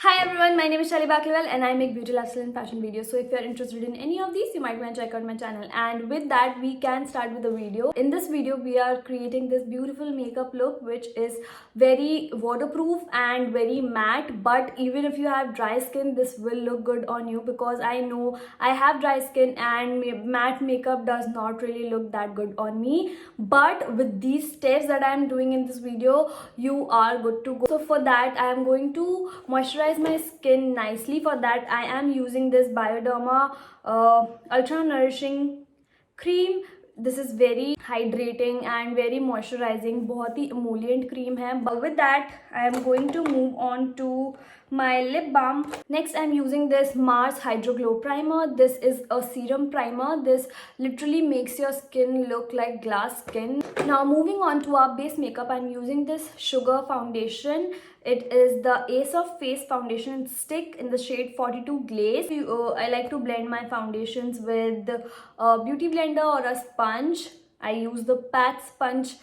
Hi everyone, my name is Shali Bakliwal and I make beauty, lifestyle and fashion videos. So if you are interested in any of these, you might want to check out my channel. And with that, we can start with the video. In this video, we are creating this beautiful makeup look which is very waterproof and very matte. But even if you have dry skin, this will look good on you because I know I have dry skin and matte makeup does not really look that good on me. But with these steps that I am doing in this video, you are good to go. So for that, I am going to moisturize my skin nicely. For that, I am using this Bioderma Ultra Nourishing Cream. This is very hydrating and very moisturizing. बहुत ही emollient cream है. But with that, I am going to move on to my lip balm. Next, I'm using this Mars Hydro Glow Primer. This is a serum primer. This literally makes your skin look like glass skin. Now moving on to our base makeup, I'm using this Sugar Foundation. It is the Ace of Face foundation stick in the shade 42 Glaze. I like to blend my foundations with a beauty blender or a sponge. I use the Pat sponge,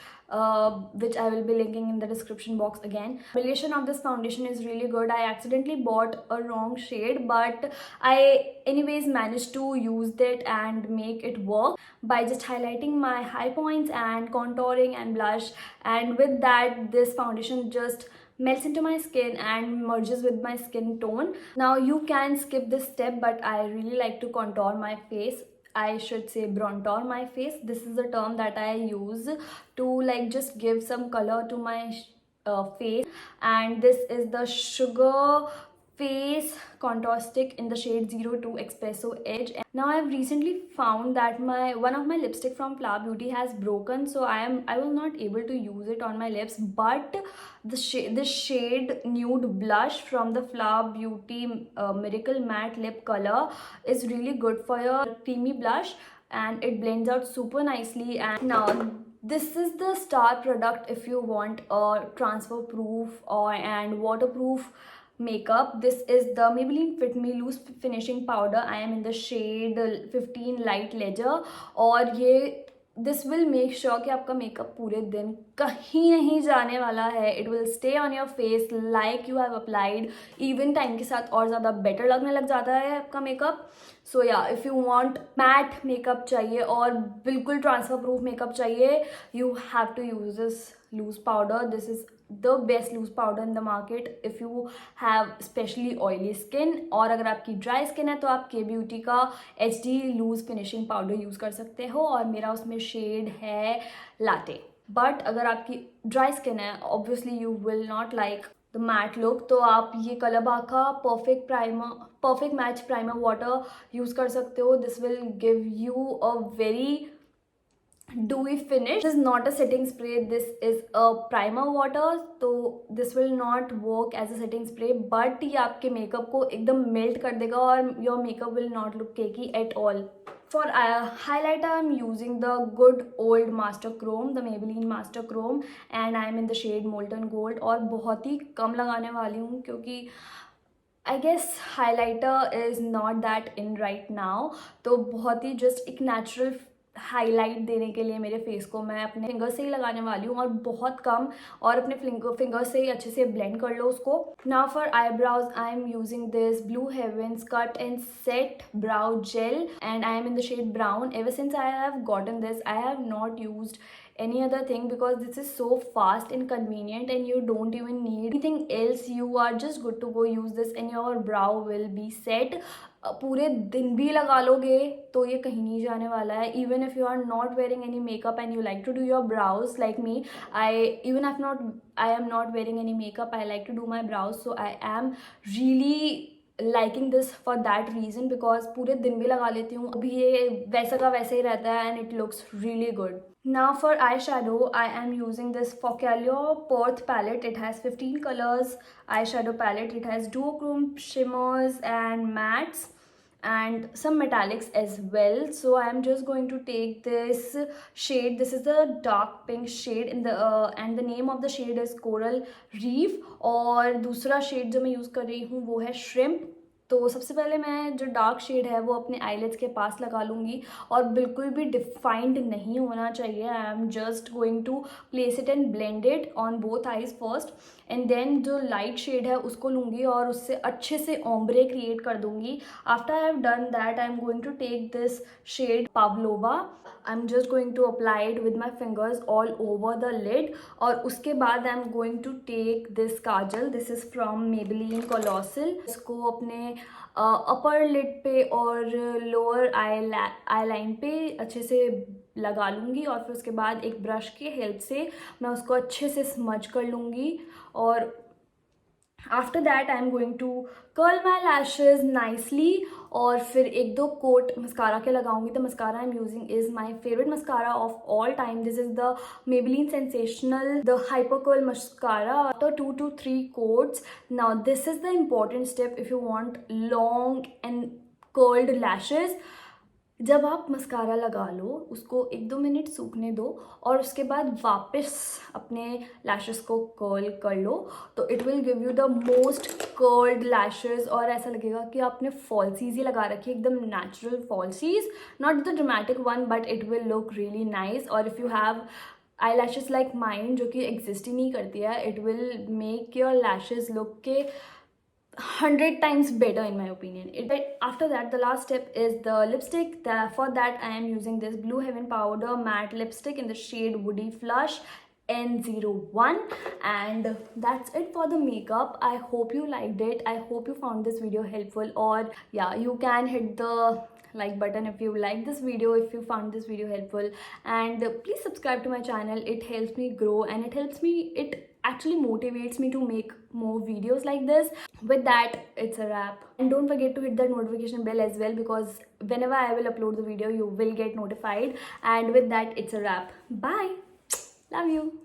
which I will be linking in the description box again. Formulation of this foundation is really good. I accidentally bought a wrong shade, but I anyways managed to use it and make it work by just highlighting my high points and contouring and blush. And with that, this foundation just melts into my skin and merges with my skin tone. Now you can skip this step, but I really like to contour my face. I should say bronzer my face. This is the term that I use to like just give some color to my face. And this is the Sugar Face contour stick in the shade 02 Espresso Edge. And now I've recently found that one of my lipstick from Flower Beauty has broken, so I was not able to use it on my lips. But the shade Nude Blush from the Flower Beauty Miracle Matte Lip Color is really good for your creamy blush and it blends out super nicely. And now this is the star product if you want a transfer proof and waterproof makeup. This is the Maybelline Fit Me Loose Finishing Powder. I am in the shade 15 Light Ledger. और ये this will make sure कि आपका makeup पूरे दिन कहीं नहीं जाने वाला है. It will stay on your face like you have applied. Even time के साथ और ज़्यादा better लगने लग जाता है आपका makeup. So yeah, if you want matte makeup चाहिए और बिल्कुल transfer proof makeup चाहिए, you have to use this loose powder. This is the best loose powder in the market if you have especially oily skin. और अगर आपकी dry skin है तो आप K Beauty का HD loose finishing powder use कर सकते हो और मेरा उसमें shade है Latte. But अगर आपकी dry skin है, obviously you will not like the matte look, तो आप ये कलरबा का perfect match primer water use कर सकते हो. This will give you a very dewy finish. This is not a setting spray, this is a primer water, तो this will not work as a setting spray, but ये आपके makeup को एकदम melt कर देगा और your makeup will not look cakey at all. For highlighter, I'm using the good old Master Chrome, the Maybelline Master Chrome, and I'm in the shade Molten Gold. और बहुत ही कम लगाने वाली हूँ क्योंकि I guess highlighter is not that in right now. तो बहुत ही just एक natural highlight देने के लिए मेरे फेस को मैं अपने फिंगर से ही लगाने वाली हूँ और बहुत कम, और अपने फिंगर से ही अच्छे से ब्लेंड कर लो उसको. Now for eyebrows I am using this blue heavens cut and set brow gel and I am in the shade brown. Ever since I have gotten this, I have not used any other thing because this is so fast and convenient and you don't even need anything else. You are just good to go. Use this and your brow will be set. पूरे दिन भी लगा लोगे तो ये कहीं नहीं जाने वाला है. Even if you are not wearing any makeup and you like to do your brows like me, I am not wearing any makeup, I like to do my brows, so I am really liking this for that reason because पूरे दिन भी लगा लेती हूँ. अभी ये वैसा का वैसे ही रहता है and it looks really good. Now for eyeshadow, I am using this Focalio Porth palette. It has 15 colors eyeshadow palette. It has duochrome shimmers and mattes and some metallics as well. So I am just going to take this shade. This is the dark pink shade in the and the name of the shade is Coral Reef. और दूसरा shade जो मैं use कर रही हूँ वो है Shrimp. तो सबसे पहले मैं जो डार्क शेड है वो अपने आईलिड्स के पास लगा लूँगी और बिल्कुल भी डिफाइंड नहीं होना चाहिए. I am just going to place it and blend it on both eyes first, and then जो लाइट शेड है उसको लूँगी और उससे अच्छे से ओम्ब्रे क्रिएट कर दूँगी. After I have done that I am going to take this shade Pavlova. I am just going to apply it with my fingers all over the lid. और उसके बाद I am going to take this kajal. This is from Maybelline Colossal. इसको अपने अपर lid पे और lower आई line पे अच्छे से लगा लूँगी और फिर उसके बाद एक ब्रश के हेल्प से मैं उसको अच्छे से स्मज कर लूँगी. और after that I am going to curl my lashes nicely और फिर एक दो कोट मस्कारा के लगाऊंगी. The mascara I am using is my favourite mascara of all time. This is the Maybelline Sensational the Hyper Curl Mascara. After 2 to 3 coats, now this is the important step if you want long and curled lashes. जब आप mascara लगा लो उसको 1-2 minute सूखने दो और उसके बाद वापस अपने लैशेस को कर्ल कर लो तो it will give you the most curled lashes. और ऐसा लगेगा कि आपने फॉल्सीज ही लगा रखी है, एकदम natural falsies, not the dramatic one, but it will look really nice. और if you have eyelashes like mine जो कि एग्जिस्ट ही नहीं करती है, it will make your lashes look के 100 times better in my opinion. After that, the last step is the lipstick. For that I am using this Blue Heaven Powder matte lipstick in the shade Woody Flush N01, and that's it for the makeup. I hope you liked it. I hope you found this video helpful, or yeah, you can hit the like button if you like this video, if you found this video helpful, and please subscribe to my channel. It helps me grow and it actually motivates me to make more videos like this. With that, it's a wrap, and don't forget to hit that notification bell as well, because whenever I will upload the video you will get notified. And with that, it's a wrap. Bye. Love you.